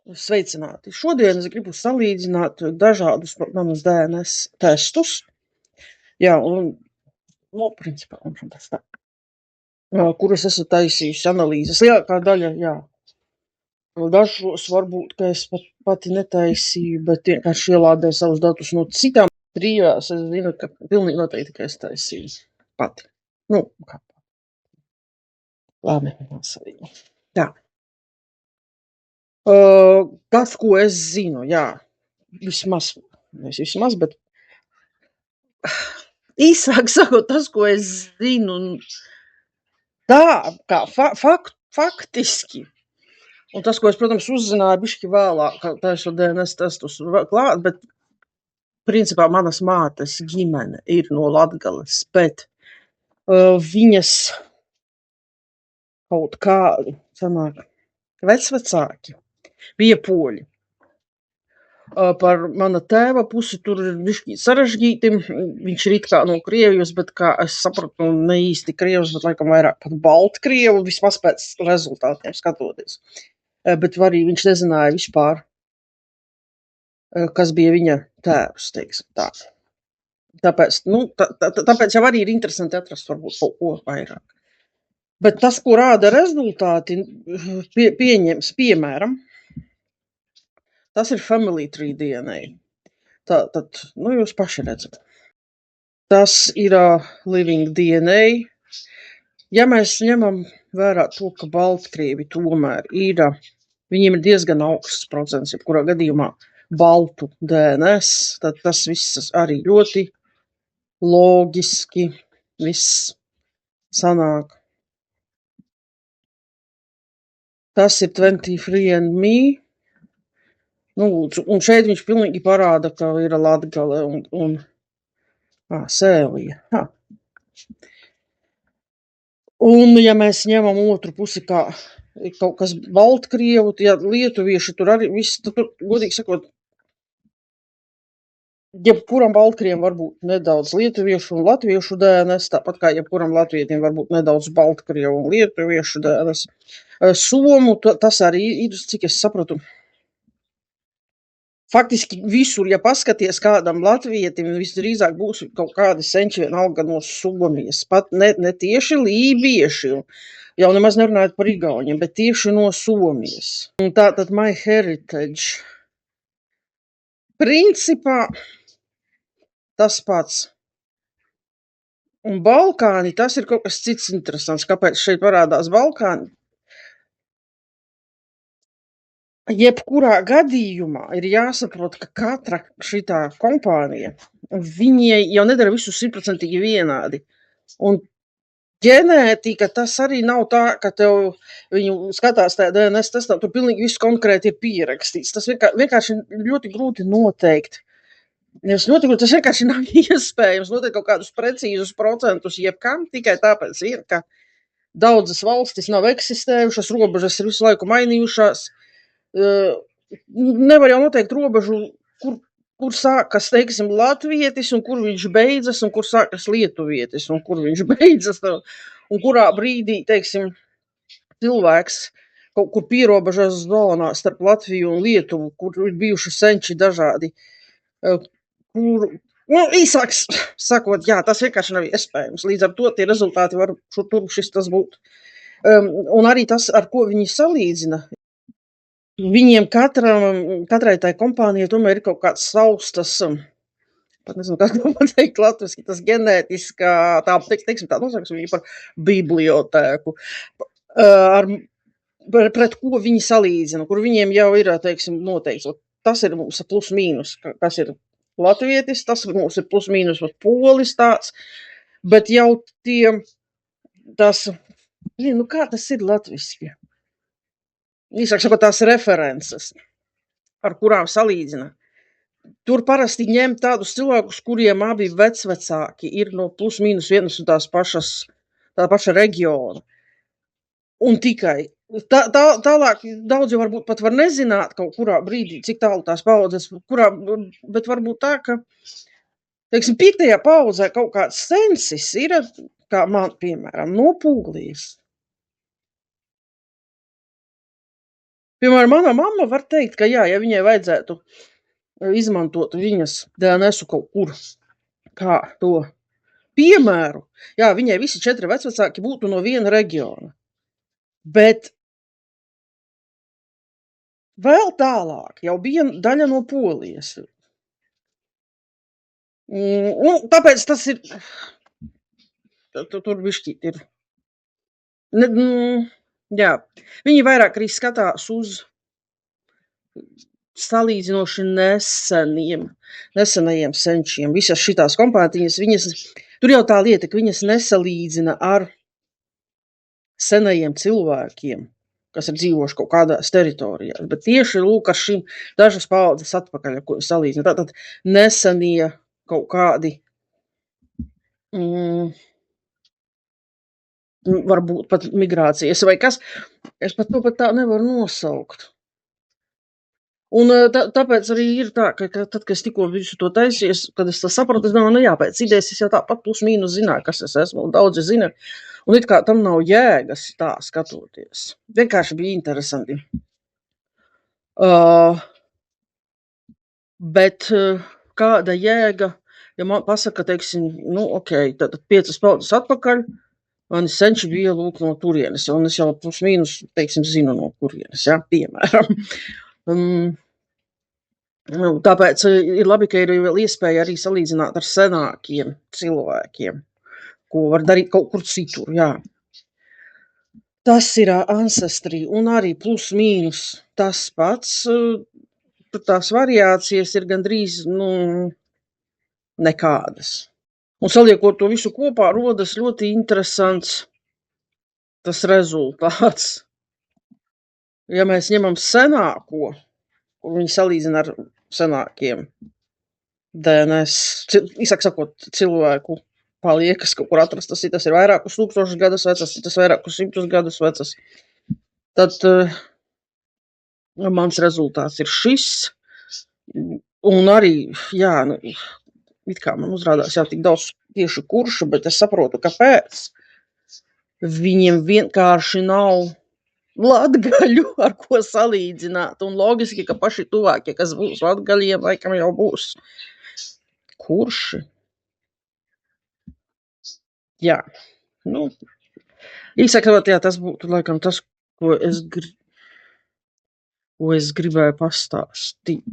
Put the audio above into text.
Sveicināti! Šodien es gribu salīdzināt dažādus manus DNS testus. Jā, principā, tas tā. Kurus esmu taisījusi analīzes. Lielākā daļa, jā. Dažos varbūt, ka es pati netaisīju, bet vienkārši ielādēju savus datus no citām. Trijās es zinu, ka pilnīgi noteikti, ka es taisīju pati. Kā pati. Labi, nesavīgi. Tā. Tas, ko es zinu, jā, vismaz, bet īsāk sakot, tas, ko es zinu, tā kā faktiski, un tas, ko es, protams, uzzināju bišķi vēlāk, kā taisu DNS testus klāt, bet principā manas mātes ģimene ir no Latgales, bet viņas kaut kādi, sanāk, vecvecāki bija poļi. Par mana tēva pusi tur ir bišķi sarežģīti. Viņš ir it kā no Krievijas, bet kā es sapratu, ne īsti Krievs, bet laikam vairāk pat Baltkrievu, vismaz pēc rezultātiem skatoties. Bet arī viņš nezināja vispār, kas bija viņa tēvs, teiksim tā. Tāpēc jau arī ir interesanti atrast varbūt kaut ko vairāk. Bet tas, ko rāda rezultāti, piemēram, tas ir Family Tree DNA. Tad, jūs paši redzat. Tas ir Living DNA. Ja mēs ņemam vērā to, ka Baltkrievi tomēr ir, viņiem ir diezgan augsts procents, jebkurā gadījumā baltu DNS, tad tas viss arī ļoti loģiski viss sanāk. Tas ir 23andMe. Un šeit viņš pilnīgi parāda, ka ir Latgale un Sēlija. Un, ja mēs ņemam otru pusi, kā kaut kas Baltkrievu, ja lietuvieši tur arī viss, tur, godīgi sakot, jebkuram Baltkrievam varbūt nedaudz lietuviešu un latviešu DNS, tāpat kā jebkuram latvietim varbūt nedaudz Baltkrievu un lietuviešu DNS. Somu, tas arī ir, cik es sapratu, faktiski visur, ja paskaties kādam latvietim, visdrīzāk būs kaut kādi senči vienalga no Somijas, pat ne tieši lībieši, jau nemaz nerunājot par igauņiem, bet tieši no Somijas. Un tātad MyHeritage. Principā tas pats. Un Balkāni, tas ir kaut kas cits interesants. Kāpēc šeit parādās Balkāni? Jebkurā gadījumā ir jāsaprot, ka katra šitā kompānija, viņai jau nedara visu 100% vienādi. Un ģenētika, tas arī nav tā, ka tev viņu skatās tajā DNS testā, tur pilnīgi viss konkrēti ir pierakstīts. Tas vienkārši ļoti grūti noteikt. Tas vienkārši nav iespējams noteikt kaut kādus precīzus procentus jebkam, tikai tāpēc ir, ka daudzas valstis nav eksistējušas, robežas ir visu laiku mainījušās. Nevar jau noteikt robežu, kur sākas, teiksim, latvietis un kur viņš beidzas, un kur sākas lietuvietis un kur viņš beidzas, un kurā brīdī, teiksim, cilvēks kaut kur pierobežas zonā starp Latviju un Lietuvu, kur ir bijuši senči dažādi, īsāk sakot, jā, tas vienkārši nav iespējams. Līdz ar to tie rezultāti var tur šis tas būt. Un arī tas, ar ko viņi salīdzina. Viņiem katrai tai kompānijai tomēr ir kaut kāds savs tas, pat nezinu, kā to pateikt latviski, tas ģenētiskā, teiksim, tā nosauks viņu par bibliotēku, pret ko viņi salīdzina, kur viņiem jau ir, teiksim, noteikts. Tas ir mums plus mīnus, kas ir latvietis, tas mums ir plus mīnus polis tāds, bet jau kā tas ir latviski? Īsāk sakot, tās references, ar kurām salīdzina. Tur parasti ņem tādus cilvēkus, kuriem abi vecvecāki ir no plus mīnus vienas un tā paša reģiona. Un tikai. Tālāk daudz jau varbūt pat var nezināt kaut kurā brīdī, cik tālu tās paudzes, bet varbūt tā, ka, teiksim, 5. paudzē kaut kāds sensis ir, kā man, piemēram, no Pūglijas. Piemēram, mana mamma var teikt, ka jā, ja viņai vajadzētu izmantot viņas DNS kaut kur, kā to piemēru, jā, viņai visi 4 vecvecāki būtu no viena reģiona. Bet vēl tālāk jau bija daļa no Polijas. Tāpēc tas ir, tur bišķīt ir. Jā, viņi vairāk arī skatās uz salīdzinoši nesenajiem senčiem. Visas šitās kompānijas, tur jau tā lieta, ka viņas nesalīdzina ar senajiem cilvēkiem, kas ir dzīvojuši kaut kādās teritorijās, bet tieši lūk ar šīm dažas paaudzes atpakaļ, ar ko salīdzina. Tātad nesenie kaut kādi varbūt pat migrācijas vai kas, es pat to pat tā nevaru nosaukt. Un tāpēc arī ir tā, ka tad, kad es tikko visu to taisies, kad es to sapratu, es domāju, jā, pēc idejas es jau tāpat plus mīnus zināju, kas es esmu, un daudzi zina, un it kā tam nav jēgas tā skatoties. Vienkārši bija interesanti. Bet kāda jēga, ja man pasaka, teiksim, ok, tad 5 paudzes atpakaļ, mani senči bija lūk no turienes, un es jau plus mīnus, teiksim, zinu no kurienes, jā, piemēram. Tāpēc ir labi, ka ir vēl iespēja arī salīdzināt ar senākiem cilvēkiem, ko var darīt kaut kur citur, jā. Tas ir ancestry, un arī plus mīnus tas pats, tās variācijas ir gandrīz, nekādas. Un saliekot to visu kopā, rodas ļoti interesants tas rezultāts. Ja mēs ņemam senāko, kur viņi salīdzina ar senākiem DNS, sakot, cilvēku paliekas kaut kur atrastas, tas ir vairākus 1000 gadus vecas, tas vairākus 100 gadus vecas. Tad mans rezultāts ir šis. Un arī, jā, it kā man uzrādās jau tik daudz tieši kuršu, bet es saprotu, kāpēc. Viņiem vienkārši nav latgaļu, ar ko salīdzināt. Un logiski, ka paši tuvākie, kas būs latgaļiem, laikam jau būs kurši. Jā. Īsākot, jā, tas būtu laikam tas, ko es gribēju pastāstīt.